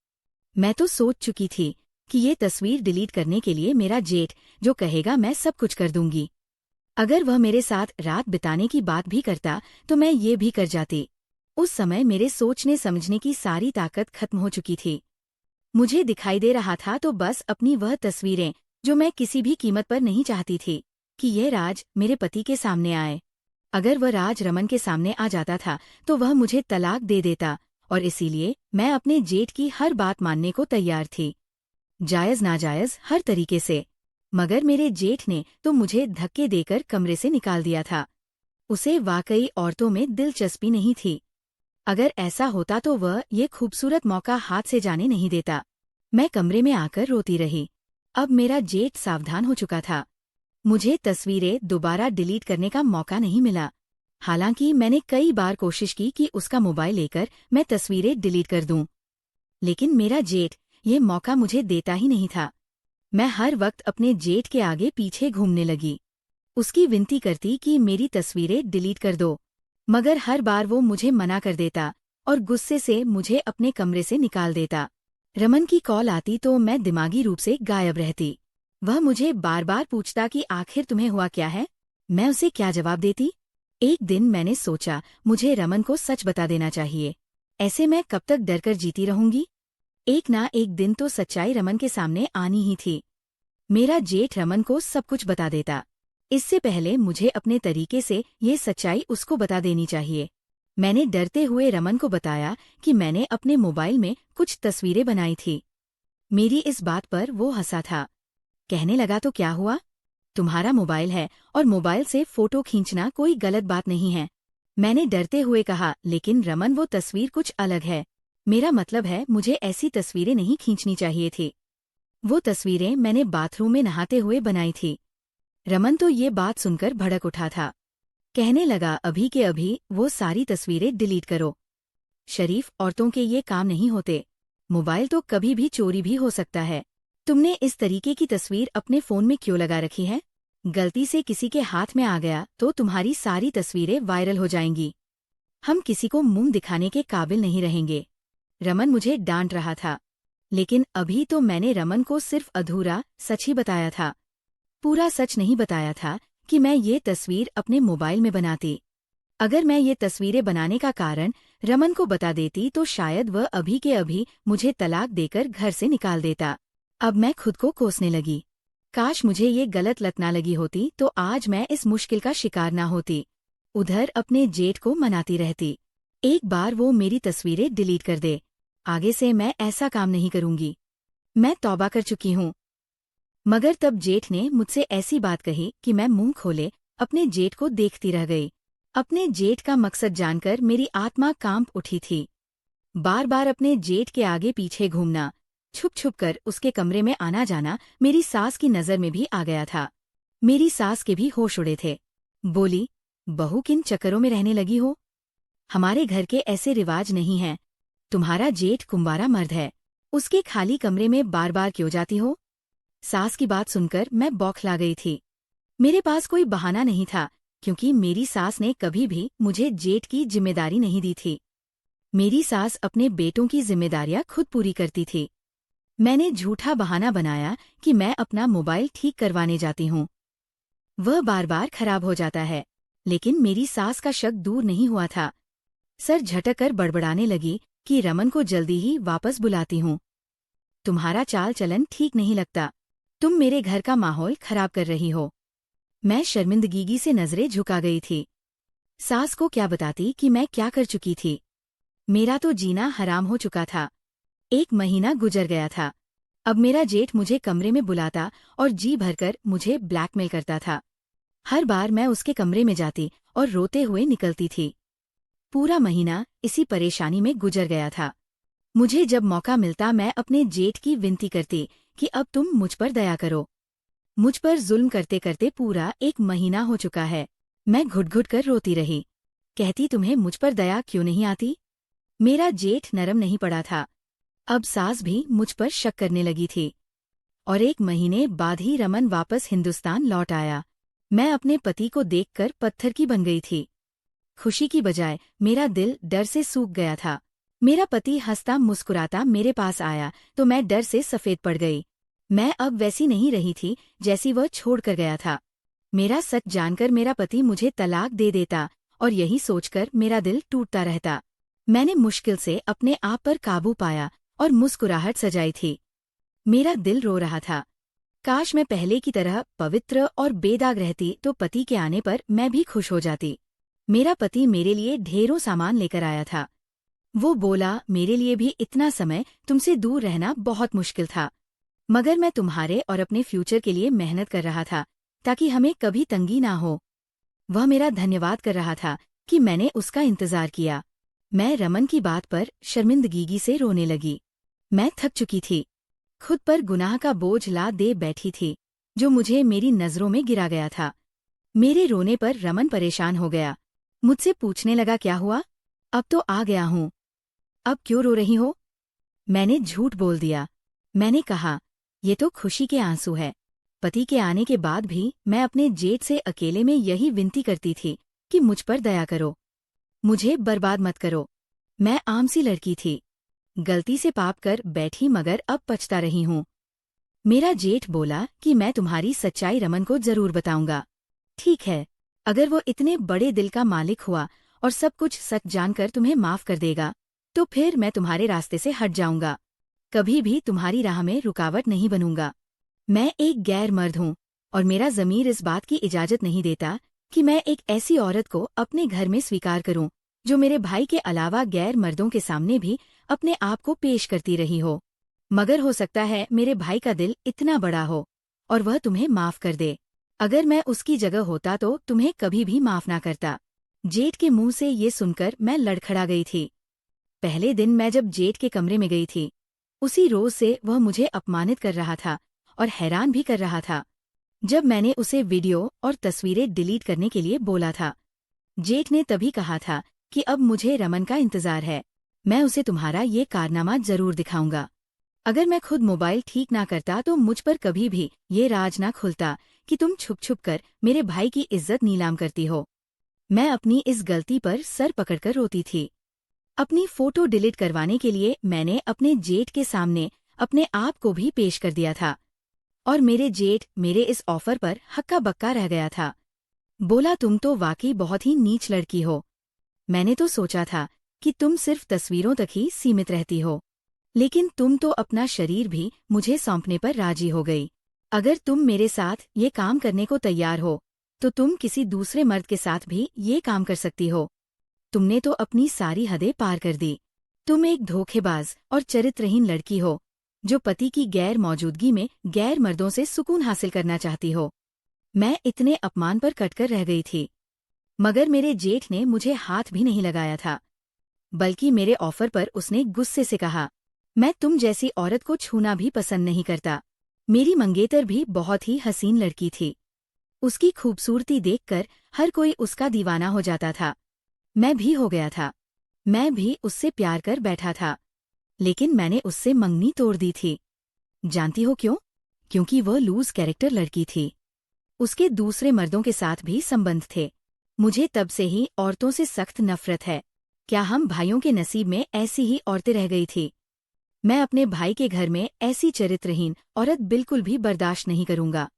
मैं तो सोच चुकी थी कि ये तस्वीर डिलीट करने के लिए मेरा जेठ जो कहेगा मैं सब कुछ कर दूंगी। अगर वह मेरे साथ रात बिताने की बात भी करता तो मैं ये भी कर जाती। उस समय मेरे सोचने समझने की सारी ताकत खत्म हो चुकी थी। मुझे दिखाई दे रहा था तो बस अपनी वह तस्वीरें जो मैं किसी भी कीमत पर नहीं चाहती थी कि यह राज मेरे पति के सामने आए। अगर वह राज रमन के सामने आ जाता था तो वह मुझे तलाक दे देता और इसीलिए मैं अपने जेठ की हर बात मानने को तैयार थी, जायज नाजायज हर तरीके से। मगर मेरे जेठ ने तो मुझे धक्के देकर कमरे से निकाल दिया था। उसे वाकई औरतों में दिलचस्पी नहीं थी। अगर ऐसा होता तो वह ये खूबसूरत मौका हाथ से जाने नहीं देता। मैं कमरे में आकर रोती रही। अब मेरा जेठ सावधान हो चुका था। मुझे तस्वीरें दोबारा डिलीट करने का मौका नहीं मिला। हालांकि मैंने कई बार कोशिश की कि उसका मोबाइल लेकर मैं तस्वीरें डिलीट कर दूं, लेकिन मेरा जेठ ये मौका मुझे देता ही नहीं था। मैं हर वक्त अपने जेठ के आगे पीछे घूमने लगी। उसकी विनती करती कि मेरी तस्वीरें डिलीट कर दो, मगर हर बार वो मुझे मना कर देता और गुस्से से मुझे अपने कमरे से निकाल देता। रमन की कॉल आती तो मैं दिमागी रूप से गायब रहती। वह मुझे बार बार पूछता कि आखिर तुम्हें हुआ क्या है। मैं उसे क्या जवाब देती। एक दिन मैंने सोचा मुझे रमन को सच बता देना चाहिए। ऐसे मैं कब तक डरकर जीती रहूंगी। एक ना एक दिन तो सच्चाई रमन के सामने आनी ही थी। मेरा जेठ रमन को सब कुछ बता देता। इससे पहले मुझे अपने तरीके से ये सच्चाई उसको बता देनी चाहिए। मैंने डरते हुए रमन को बताया कि मैंने अपने मोबाइल में कुछ तस्वीरें बनाई थी। मेरी इस बात पर वो हंसा था। कहने लगा, तो क्या हुआ, तुम्हारा मोबाइल है और मोबाइल से फोटो खींचना कोई गलत बात नहीं है। मैंने डरते हुए कहा, लेकिन रमन वो तस्वीर कुछ अलग है। मेरा मतलब है मुझे ऐसी तस्वीरें नहीं खींचनी चाहिए थी। वो तस्वीरें मैंने बाथरूम में नहाते हुए बनाई थी। रमन तो ये बात सुनकर भड़क उठा था। कहने लगा, अभी के अभी वो सारी तस्वीरें डिलीट करो। शरीफ औरतों के ये काम नहीं होते। मोबाइल तो कभी भी चोरी भी हो सकता है। तुमने इस तरीके की तस्वीर अपने फोन में क्यों लगा रखी है। गलती से किसी के हाथ में आ गया तो तुम्हारी सारी तस्वीरें वायरल हो जाएंगी। हम किसी को मुंह दिखाने के काबिल नहीं रहेंगे। रमन मुझे डांट रहा था, लेकिन अभी तो मैंने रमन को सिर्फ अधूरा सच ही बताया था। पूरा सच नहीं बताया था कि मैं ये तस्वीर अपने मोबाइल में बनाती। अगर मैं ये तस्वीरें बनाने का कारण रमन को बता देती तो शायद वह अभी के अभी मुझे तलाक देकर घर से निकाल देता। अब मैं खुद को कोसने लगी। काश मुझे ये गलत लत ना लगी होती तो आज मैं इस मुश्किल का शिकार ना होती। उधर अपने जेठ को मनाती रहती, एक बार वो मेरी तस्वीरें डिलीट कर दे। आगे से मैं ऐसा काम नहीं करूंगी। मैं तौबा कर चुकी हूँ। मगर तब जेठ ने मुझसे ऐसी बात कही कि मैं मुंह खोले अपने जेठ को देखती रह गई। अपने जेठ का मकसद जानकर मेरी आत्मा कांप उठी थी। बार बार अपने जेठ के आगे पीछे घूमना, छुप छुप कर उसके कमरे में आना जाना मेरी सास की नजर में भी आ गया था। मेरी सास के भी होश उड़े थे। बोली, बहू किन चक्करों में रहने लगी हो। हमारे घर के ऐसे रिवाज नहीं हैं। तुम्हारा जेठ कुंवारा मर्द है, उसके खाली कमरे में बार बार क्यों जाती हो। सास की बात सुनकर मैं बौखला गई थी। मेरे पास कोई बहाना नहीं था, क्योंकि मेरी सास ने कभी भी मुझे जेठ की जिम्मेदारी नहीं दी थी। मेरी सास अपने बेटों की जिम्मेदारियां खुद पूरी करती थी। मैंने झूठा बहाना बनाया कि मैं अपना मोबाइल ठीक करवाने जाती हूँ। वह बार बार खराब हो जाता है, लेकिन मेरी सास का शक दूर नहीं हुआ था। सर झटक कर बड़बड़ाने लगी कि रमन को जल्दी ही वापस बुलाती हूँ। तुम्हारा चाल चलन ठीक नहीं लगता। तुम मेरे घर का माहौल खराब कर रही हो। मैं शर्मिंदगी से नजरें झुका गई थी। सास को क्या बताती कि मैं क्या कर चुकी थी। मेरा तो जीना हराम हो चुका था। 1 महीना गुजर गया था। अब मेरा जेठ मुझे कमरे में बुलाता और जी भरकर मुझे ब्लैकमेल करता था। हर बार मैं उसके कमरे में जाती और रोते हुए निकलती थी। पूरा महीना इसी परेशानी में गुजर गया था। मुझे जब मौका मिलता मैं अपने जेठ की विनती करती कि अब तुम मुझ पर दया करो। मुझ पर जुल्म करते करते पूरा 1 महीना हो चुका है। मैं घुट घुट कर रोती रही, कहती तुम्हें मुझ पर दया क्यों नहीं आती। मेरा जेठ नरम नहीं पड़ा था। अब सास भी मुझ पर शक करने लगी थी। और 1 महीने बाद ही रमन वापस हिंदुस्तान लौट आया। मैं अपने पति को देखकर पत्थर की बन गई थी। खुशी की बजाय मेरा दिल डर से सूख गया था। मेरा पति हंसता मुस्कुराता मेरे पास आया तो मैं डर से सफेद पड़ गई। मैं अब वैसी नहीं रही थी जैसी वह छोड़कर गया था। मेरा सच जानकर मेरा पति मुझे तलाक दे देता और यही सोचकर मेरा दिल टूटता रहता। मैंने मुश्किल से अपने आप पर काबू पाया और मुस्कुराहट सजाई थी। मेरा दिल रो रहा था। काश मैं पहले की तरह पवित्र और बेदाग रहती तो पति के आने पर मैं भी खुश हो जाती। मेरा पति मेरे लिए ढेरों सामान लेकर आया था। वो बोला, मेरे लिए भी इतना समय तुमसे दूर रहना बहुत मुश्किल था, मगर मैं तुम्हारे और अपने फ्यूचर के लिए मेहनत कर रहा था ताकि हमें कभी तंगी ना हो। वह मेरा धन्यवाद कर रहा था कि मैंने उसका इंतजार किया। मैं रमन की बात पर शर्मिंदगी से रोने लगी। मैं थक चुकी थी। खुद पर गुनाह का बोझ ला दे बैठी थी जो मुझे मेरी नजरों में गिरा गया था। मेरे रोने पर रमन परेशान हो गया। मुझसे पूछने लगा, क्या हुआ? अब तो आ गया हूँ, अब क्यों रो रही हो? मैंने झूठ बोल दिया। मैंने कहा, ये तो खुशी के आंसू है। पति के आने के बाद भी मैं अपने जेठ से अकेले में यही विनती करती थी कि मुझ पर दया करो, मुझे बर्बाद मत करो। मैं आम सी लड़की थी, गलती से पाप कर बैठी, मगर अब पछता रही हूँ। मेरा जेठ बोला कि मैं तुम्हारी सच्चाई रमन को जरूर बताऊंगा। ठीक है, अगर वो इतने बड़े दिल का मालिक हुआ और सब कुछ सच जानकर तुम्हें माफ कर देगा तो फिर मैं तुम्हारे रास्ते से हट जाऊंगा, कभी भी तुम्हारी राह में रुकावट नहीं बनूंगा। मैं एक गैर मर्द हूँ और मेरा ज़मीर इस बात की इजाजत नहीं देता कि मैं एक ऐसी औरत को अपने घर में स्वीकार करूं जो मेरे भाई के अलावा गैर मर्दों के सामने भी अपने आप को पेश करती रही हो। मगर हो सकता है मेरे भाई का दिल इतना बड़ा हो और वह तुम्हें माफ कर दे। अगर मैं उसकी जगह होता तो तुम्हें कभी भी माफ ना करता। जेठ के मुंह से ये सुनकर मैं लड़खड़ा गई थी। पहले दिन मैं जब जेठ के कमरे में गई थी, उसी रोज से वह मुझे अपमानित कर रहा था और हैरान भी कर रहा था। जब मैंने उसे वीडियो और तस्वीरें डिलीट करने के लिए बोला था, जेठ ने तभी कहा था कि अब मुझे रमन का इंतजार है, मैं उसे तुम्हारा ये कारनामा जरूर दिखाऊंगा। अगर मैं खुद मोबाइल ठीक ना करता तो मुझ पर कभी भी ये राज ना खुलता कि तुम छुप छुप कर मेरे भाई की इज्जत नीलाम करती हो। मैं अपनी इस गलती पर सर पकड़कर रोती थी। अपनी फोटो डिलीट करवाने के लिए मैंने अपने जेठ के सामने अपने आप को भी पेश कर दिया था और मेरे जेठ मेरे इस ऑफर पर हक्का बक्का रह गया था। बोला, तुम तो वाकई बहुत ही नीच लड़की हो। मैंने तो सोचा था कि तुम सिर्फ तस्वीरों तक ही सीमित रहती हो, लेकिन तुम तो अपना शरीर भी मुझे सौंपने पर राजी हो गई। अगर तुम मेरे साथ ये काम करने को तैयार हो तो तुम किसी दूसरे मर्द के साथ भी ये काम कर सकती हो। तुमने तो अपनी सारी हदें पार कर दी। तुम एक धोखेबाज और चरित्रहीन लड़की हो जो पति की गैर मौजूदगी में गैर मर्दों से सुकून हासिल करना चाहती हो। मैं इतने अपमान पर कटकर रह गई थी, मगर मेरे जेठ ने मुझे हाथ भी नहीं लगाया था, बल्कि मेरे ऑफर पर उसने गुस्से से कहा, मैं तुम जैसी औरत को छूना भी पसंद नहीं करता। मेरी मंगेतर भी बहुत ही हसीन लड़की थी। उसकी खूबसूरती देखकर हर कोई उसका दीवाना हो जाता था। मैं भी हो गया था। मैं भी उससे प्यार कर बैठा था, लेकिन मैंने उससे मंगनी तोड़ दी थी। जानती हो क्यों? क्योंकि वह लूज कैरेक्टर लड़की थी। उसके दूसरे मर्दों के साथ भी संबंध थे। मुझे तब से ही औरतों से सख्त नफरत है। क्या हम भाइयों के नसीब में ऐसी ही औरतें रह गई थी? मैं अपने भाई के घर में ऐसी चरित्रहीन औरत बिल्कुल भी बर्दाश्त नहीं करूंगा।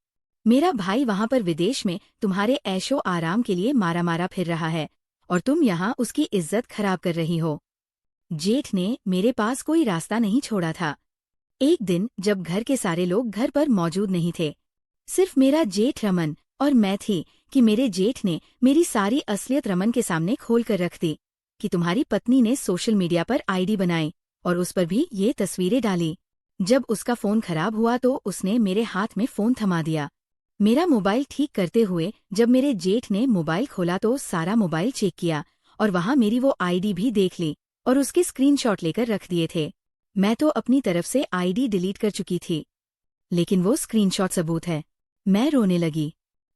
मेरा भाई वहां पर विदेश में तुम्हारे ऐशो आराम के लिए मारा मारा फिर रहा है और तुम यहाँ उसकी इज्जत खराब कर रही हो। जेठ ने मेरे पास कोई रास्ता नहीं छोड़ा था। एक दिन जब घर के सारे लोग घर पर मौजूद नहीं थे, सिर्फ मेरा जेठ रमन और मैं थी, कि मेरे जेठ ने मेरी सारी असलियत रमन के सामने खोल कर रख दी कि तुम्हारी पत्नी ने सोशल मीडिया पर आईडी बनाई और उस पर भी ये तस्वीरें डाली। जब उसका फोन खराब हुआ तो उसने मेरे हाथ में फोन थमा दिया। मेरा मोबाइल ठीक करते हुए जब मेरे जेठ ने मोबाइल खोला तो सारा मोबाइल चेक किया और वहां मेरी वो आईडी भी देख ली और उसके स्क्रीनशॉट लेकर रख दिए थे। मैं तो अपनी तरफ से आईडी डिलीट कर चुकी थी, लेकिन वो स्क्रीनशॉट सबूत है। मैं रोने लगी।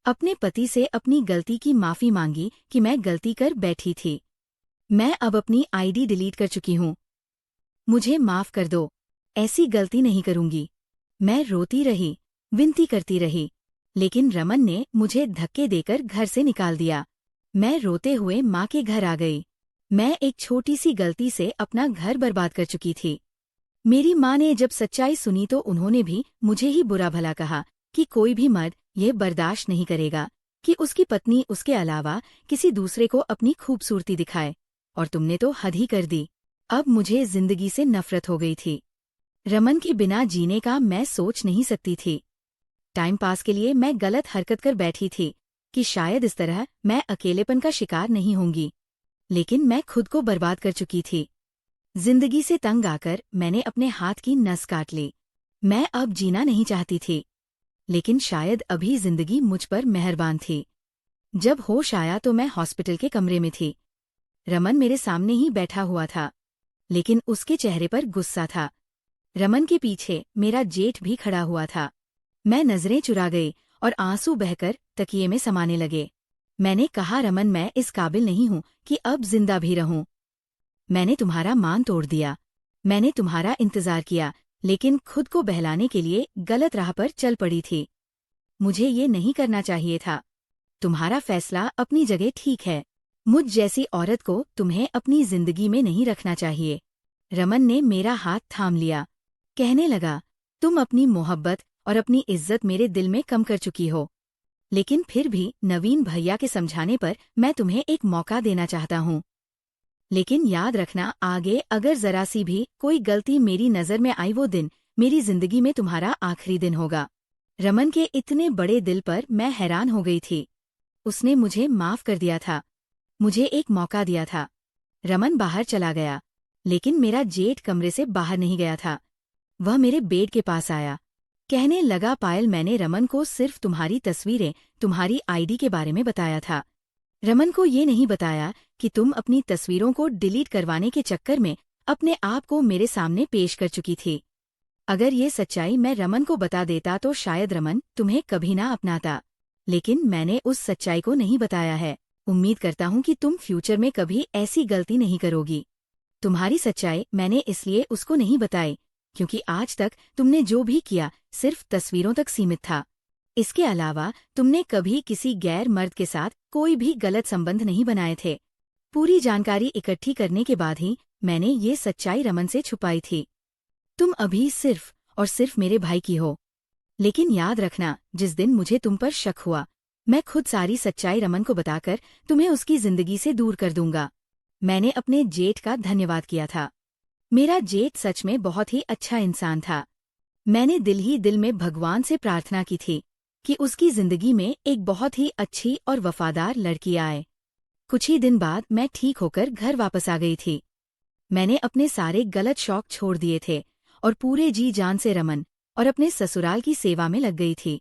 अपने पति से अपनी गलती की माफी मांगी कि मैं गलती कर बैठी थी। मैं अब अपनी आईडी डिलीट कर चुकी हूँ। मुझे माफ कर दो, ऐसी गलती नहीं करूंगी। मैं रोती रही, विनती करती रही, लेकिन रमन ने मुझे धक्के देकर घर से निकाल दिया। मैं रोते हुए माँ के घर आ गई। मैं एक छोटी सी गलती से अपना घर बर्बाद कर चुकी थी। मेरी माँ ने जब सच्चाई सुनी तो उन्होंने भी मुझे ही बुरा भला कहा कि कोई भी मर्द यह बर्दाश्त नहीं करेगा कि उसकी पत्नी उसके अलावा किसी दूसरे को अपनी खूबसूरती दिखाए, और तुमने तो हद ही कर दी। अब मुझे जिंदगी से नफरत हो गई थी। रमन के बिना जीने का मैं सोच नहीं सकती थी। टाइम पास के लिए मैं गलत हरकत कर बैठी थी कि शायद इस तरह मैं अकेलेपन का शिकार नहीं होंगी, लेकिन मैं खुद को बर्बाद कर चुकी थी। जिंदगी से तंग आकर मैंने अपने हाथ की नस काट ली। मैं अब जीना नहीं चाहती थी, लेकिन शायद अभी जिंदगी मुझ पर मेहरबान थी। जब होश आया तो मैं हॉस्पिटल के कमरे में थी। रमन मेरे सामने ही बैठा हुआ था, लेकिन उसके चेहरे पर गुस्सा था। रमन के पीछे मेरा जेठ भी खड़ा हुआ था। मैं नजरें चुरा गई और आंसू बहकर तकिए में समाने लगे। मैंने कहा, रमन, मैं इस काबिल नहीं हूं कि अब जिंदा भी रहूं। मैंने तुम्हारा मान तोड़ दिया। मैंने तुम्हारा इंतजार किया, लेकिन खुद को बहलाने के लिए गलत राह पर चल पड़ी थी। मुझे ये नहीं करना चाहिए था। तुम्हारा फैसला अपनी जगह ठीक है। मुझ जैसी औरत को तुम्हें अपनी जिंदगी में नहीं रखना चाहिए। रमन ने मेरा हाथ थाम लिया। कहने लगा, तुम अपनी मोहब्बत और अपनी इज्जत मेरे दिल में कम कर चुकी हो, लेकिन फिर भी नवीन भैया के समझाने पर मैं तुम्हें एक मौका देना चाहता हूँ। लेकिन याद रखना, आगे अगर जरा सी भी कोई गलती मेरी नजर में आई, वो दिन मेरी जिंदगी में तुम्हारा आखिरी दिन होगा। रमन के इतने बड़े दिल पर मैं हैरान हो गई थी। उसने मुझे माफ कर दिया था, मुझे एक मौका दिया था। रमन बाहर चला गया, लेकिन मेरा जेठ कमरे से बाहर नहीं गया था। वह मेरे बेड के पास आया। कहने लगा, पायल, मैंने रमन को सिर्फ तुम्हारी तस्वीरें, तुम्हारी आईडी के बारे में बताया था। रमन को ये नहीं बताया कि तुम अपनी तस्वीरों को डिलीट करवाने के चक्कर में अपने आप को मेरे सामने पेश कर चुकी थी। अगर ये सच्चाई मैं रमन को बता देता तो शायद रमन तुम्हें कभी ना अपनाता, लेकिन मैंने उस सच्चाई को नहीं बताया है। उम्मीद करता हूँ कि तुम फ्यूचर में कभी ऐसी गलती नहीं करोगी। तुम्हारी सच्चाई मैंने इसलिए उसको नहीं बताई क्योंकि आज तक तुमने जो भी किया सिर्फ तस्वीरों तक सीमित था। इसके अलावा तुमने कभी किसी गैर मर्द के साथ कोई भी गलत संबंध नहीं बनाए थे। पूरी जानकारी इकट्ठी करने के बाद ही मैंने ये सच्चाई रमन से छुपाई थी। तुम अभी सिर्फ और सिर्फ मेरे भाई की हो, लेकिन याद रखना, जिस दिन मुझे तुम पर शक हुआ, मैं खुद सारी सच्चाई रमन को बताकर तुम्हें उसकी जिंदगी से दूर कर दूंगा। मैंने अपने जेठ का धन्यवाद किया था। मेरा जेठ सच में बहुत ही अच्छा इंसान था। मैंने दिल ही दिल में भगवान से प्रार्थना की थी कि उसकी जिंदगी में एक बहुत ही अच्छी और वफादार लड़की आए। कुछ ही दिन बाद मैं ठीक होकर घर वापस आ गई थी। मैंने अपने सारे गलत शौक छोड़ दिए थे और पूरे जी जान से रमन और अपने ससुराल की सेवा में लग गई थी।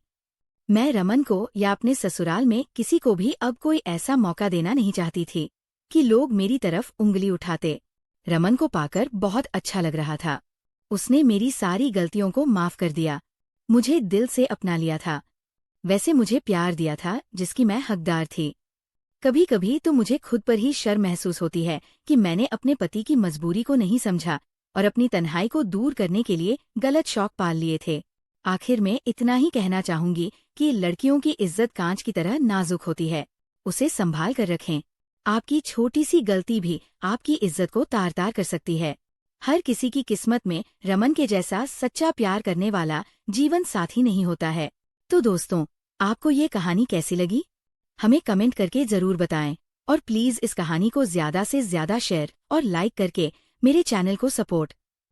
मैं रमन को या अपने ससुराल में किसी को भी अब कोई ऐसा मौका देना नहीं चाहती थी कि लोग मेरी तरफ उंगली उठाते। रमन को पाकर बहुत अच्छा लग रहा था। उसने मेरी सारी गलतियों को माफ कर दिया, मुझे दिल से अपना लिया था, वैसे मुझे प्यार दिया था जिसकी मैं हकदार थी। कभी कभी तो मुझे खुद पर ही शर्म महसूस होती है कि मैंने अपने पति की मजबूरी को नहीं समझा और अपनी तन्हाई को दूर करने के लिए गलत शौक पाल लिए थे। आखिर में इतना ही कहना चाहूंगी कि लड़कियों की इज्जत कांच की तरह नाजुक होती है, उसे संभाल कर रखें। आपकी छोटी सी गलती भी आपकी इज्जत को तार तार कर सकती है। हर किसी की किस्मत में रमन के जैसा सच्चा प्यार करने वाला जीवन साथी नहीं होता है। तो दोस्तों, आपको ये कहानी कैसी लगी? हमें कमेंट करके जरूर बताएं और प्लीज इस कहानी को ज्यादा से ज्यादा शेयर और लाइक करके मेरे चैनल को सपोर्ट